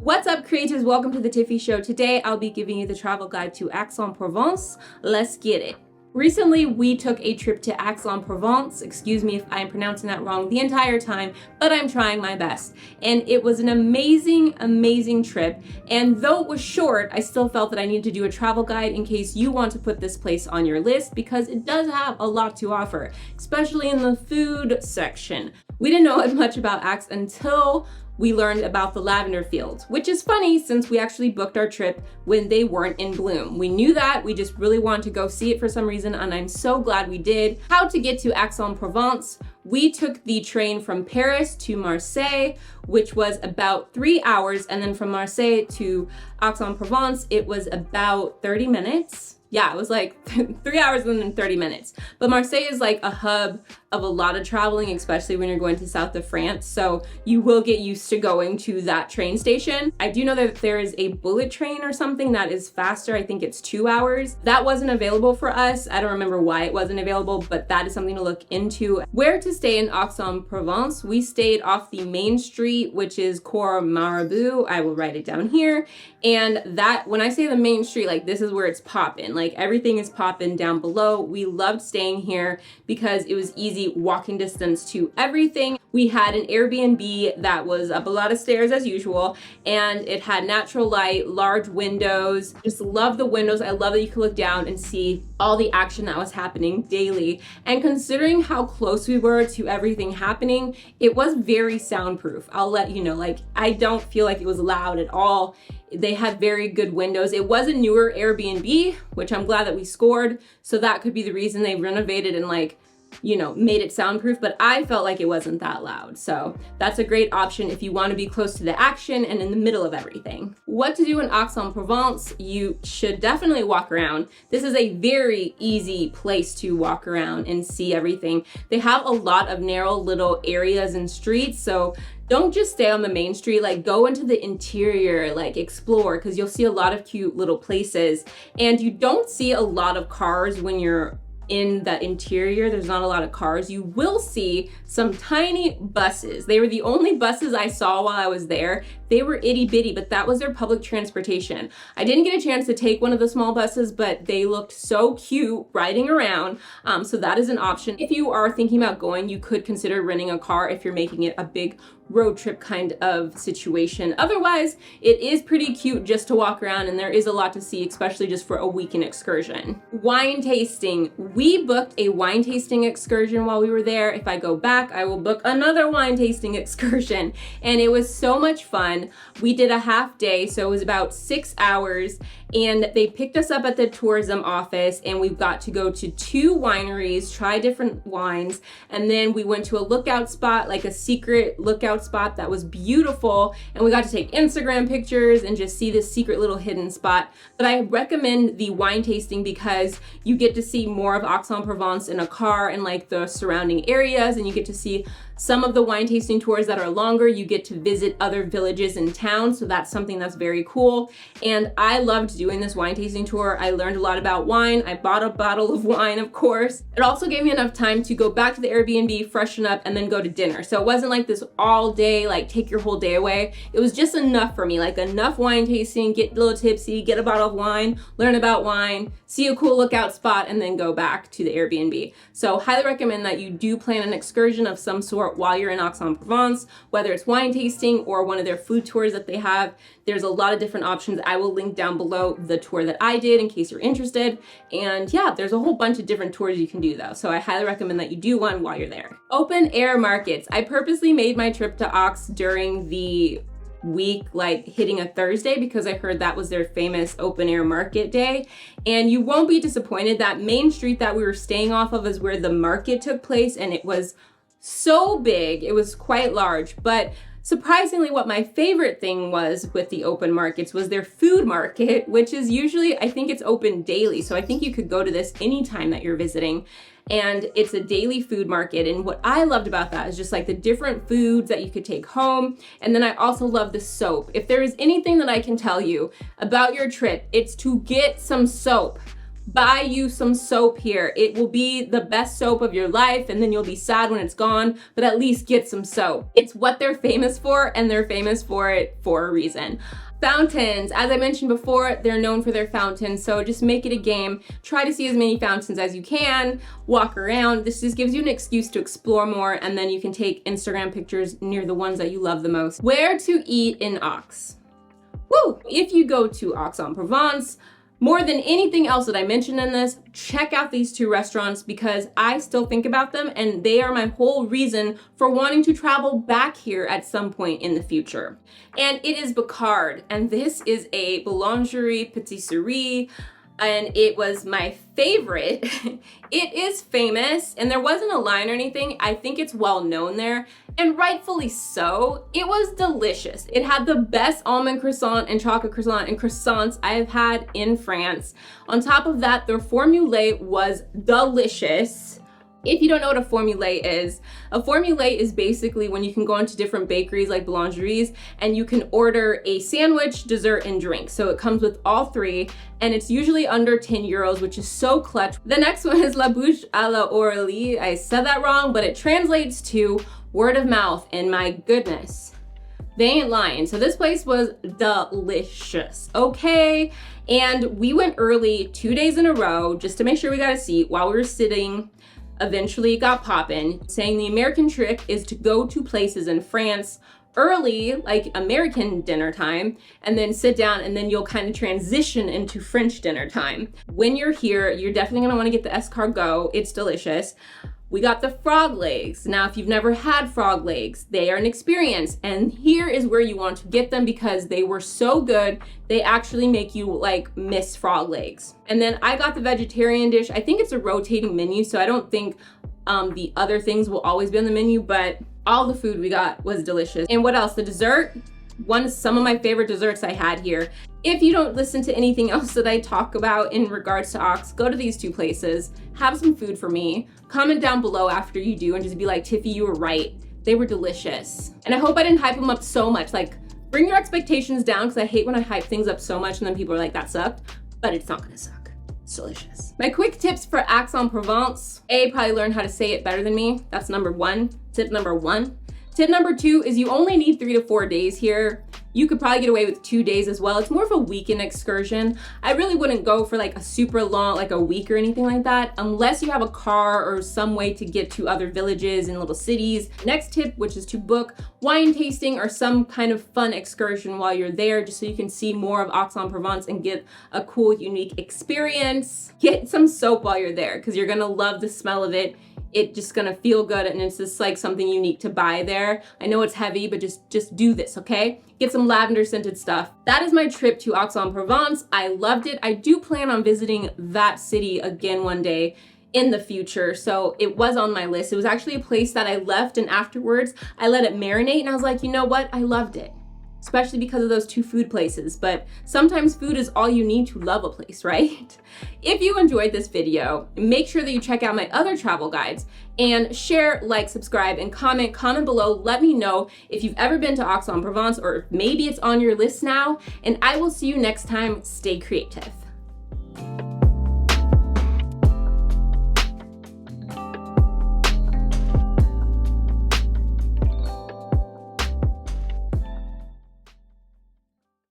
What's up, creatives? Welcome to the Tiffy Show. Today, I'll be giving you the travel guide to Aix En Provence. Let's get it. Recently, we took a trip to Aix En Provence. Excuse me if I'm pronouncing that wrong the entire time, but I'm trying my best. And it was an amazing, amazing trip. And though it was short, I still felt that I needed to do a travel guide in case you want to put this place on your list because it does have a lot to offer, especially in the food section. We didn't know much about Aix until we learned about the lavender fields, which is funny since we actually booked our trip when they weren't in bloom. We knew that, we just really wanted to go see it for some reason, and I'm so glad we did. How to get to Aix En Provence? We took the train from Paris to Marseille, which was about 3 hours, and then from Marseille to Aix En Provence, it was about 30 minutes. Yeah, it was like 3 hours and then 30 minutes. But Marseille is like a hub of a lot of traveling, especially when you're going to south of France. So you will get used to going to that train station. I do know that there is a bullet train or something that is faster. I think it's 2 hours. That wasn't available for us. I don't remember why it wasn't available, but that is something to look into. Where to stay in Aix En Provence? We stayed off the main street, which is Cours Mirabeau. I will write it down here. And that, when I say the main street, like this is where it's poppin'. Like everything is poppin' down below. We loved staying here because it was easy walking distance to everything. We had an Airbnb that was up a lot of stairs as usual, and it had natural light, large windows. Just love the windows. I love that you could look down and see all the action that was happening daily. And considering how close we were to everything happening, it was very soundproof. I'll let you know, like I don't feel like it was loud at all. They had very good windows. It was a newer Airbnb, which I'm glad that we scored. So that could be the reason they renovated and made it soundproof, but I felt like it wasn't that loud. So that's a great option if you want to be close to the action and in the middle of everything. What to do in Aix En Provence? You should definitely walk around. This is a very easy place to walk around and see everything. They have a lot of narrow little areas and streets, so don't just stay on the main street, like go into the interior, like explore, because you'll see a lot of cute little places. And you don't see a lot of cars when you're in the interior. There's not a lot of cars. You will see some tiny buses. They were the only buses I saw while I was there. They were itty bitty, but that was their public transportation. I didn't get a chance to take one of the small buses, but they looked so cute riding around. So that is an option. If you are thinking about going, you could consider renting a car if you're making it a big road trip kind of situation. Otherwise, it is pretty cute just to walk around, and there is a lot to see, especially just for a weekend excursion. Wine tasting. We booked a wine tasting excursion while we were there. If I go back, I will book another wine tasting excursion, and it was so much fun. We did a half day, so it was about 6 hours, and they picked us up at the tourism office, and we got to go to 2 wineries, try different wines, and then we went to a lookout spot, like a secret lookout spot that was beautiful, and we got to take Instagram pictures and just see this secret little hidden spot. But I recommend the wine tasting because you get to see more of Aix En Provence in a car and like the surrounding areas, and you get to see some of the wine tasting tours that are longer. You get to visit other villages in town, so that's something that's very cool. And I loved doing this wine tasting tour. I learned a lot about wine. I bought a bottle of wine, of course. It also gave me enough time to go back to the Airbnb, freshen up, and then go to dinner. So it wasn't like this all day, like take your whole day away. It was just enough for me, like enough wine tasting, get a little tipsy, get a bottle of wine, learn about wine, see a cool lookout spot, and then go back to the Airbnb. So highly recommend that you do plan an excursion of some sort while you're in Aix En Provence, whether it's wine tasting or one of their food tours that they have. There's a lot of different options. I will link down below the tour that I did in case you're interested. And yeah, there's a whole bunch of different tours you can do though. So I highly recommend that you do one while you're there. Open air markets. I purposely made my trip to Aix during the week like hitting a Thursday because I heard that was their famous open air market day. And you won't be disappointed. That main street that we were staying off of is where the market took place, and it was so big. It was quite large. But surprisingly, what my favorite thing was with the open markets was their food market, which is usually, I think it's open daily. So I think you could go to this anytime that you're visiting. And it's a daily food market. And what I loved about that is just like the different foods that you could take home. And then I also love the soap. If there is anything that I can tell you about your trip, it's to get some soap. buy you some soap here. It will be the best soap of your life, and then you'll be sad when it's gone, but at least get some soap. It's what they're famous for, and they're famous for it for a reason. Fountains, as I mentioned before, they're known for their fountains, so just make it a game. Try to see as many fountains as you can, walk around. This just gives you an excuse to explore more, and then you can take Instagram pictures near the ones that you love the most. Where to eat in Aix? Woo! If you go to Aix En Provence, more than anything else that I mentioned in this, check out these two restaurants because I still think about them and they are my whole reason for wanting to travel back here at some point in the future. And it is Bacard, and this is a boulangerie patisserie, and it was my favorite. It is famous, and there wasn't a line or anything. I think it's well known there, and rightfully so. It was delicious. It had the best almond croissant and chocolate croissant and croissants I have had in France. On top of that, their formule was delicious. If you don't know what a formule is basically when you can go into different bakeries like boulangeries and you can order a sandwich, dessert, and drink. So it comes with all three, and it's usually under 10 euros, which is so clutch. The next one is La Bouche à la Oreille. I said that wrong, but it translates to word of mouth, and my goodness, they ain't lying. So this place was delicious, okay? And we went early 2 days in a row just to make sure we got a seat while we were sitting. Eventually it got poppin', saying the American trick is to go to places in France early, like American dinner time, and then sit down, and then you'll kind of transition into French dinner time. When you're here, you're definitely gonna wanna get the escargot. It's delicious. We got the frog legs. Now, if you've never had frog legs, they are an experience. And here is where you want to get them because they were so good, they actually make you like miss frog legs. And then I got the vegetarian dish. I think it's a rotating menu, so I don't think the other things will always be on the menu, but all the food we got was delicious. And what else? The dessert. Some of my favorite desserts I had here. If you don't listen to anything else that I talk about in regards to Aix, go to these two places, have some food for me, comment down below after you do and just be like, Tiffy, you were right. They were delicious. And I hope I didn't hype them up so much. Like, bring your expectations down because I hate when I hype things up so much and then people are like, that sucked, but it's not gonna suck. It's delicious. My quick tips for Aix En Provence. Probably learn how to say it better than me. That's number one, tip number one. Tip number two is you only need 3 to 4 days here. You could probably get away with 2 days as well. It's more of a weekend excursion. I really wouldn't go for like a super long, like a week or anything like that, unless you have a car or some way to get to other villages and little cities. Next tip, which is to book wine tasting or some kind of fun excursion while you're there, just so you can see more of Aix En Provence and get a cool, unique experience. Get some soap while you're there because you're gonna love the smell of it. It's just gonna feel good, and it's just like something unique to buy there. I know it's heavy, but just do this, okay? Get some lavender scented stuff. That is my trip to Aix En Provence. I loved it. I do plan on visiting that city again one day in the future, so it was on my list. It was actually a place that I left, and afterwards I let it marinate, and I was like, you know what? I loved it. Especially because of those two food places, but sometimes food is all you need to love a place, right? If you enjoyed this video, make sure that you check out my other travel guides and share, like, subscribe, and comment below. Let me know if you've ever been to Aix En Provence or maybe it's on your list now, and I will see you next time. Stay creative.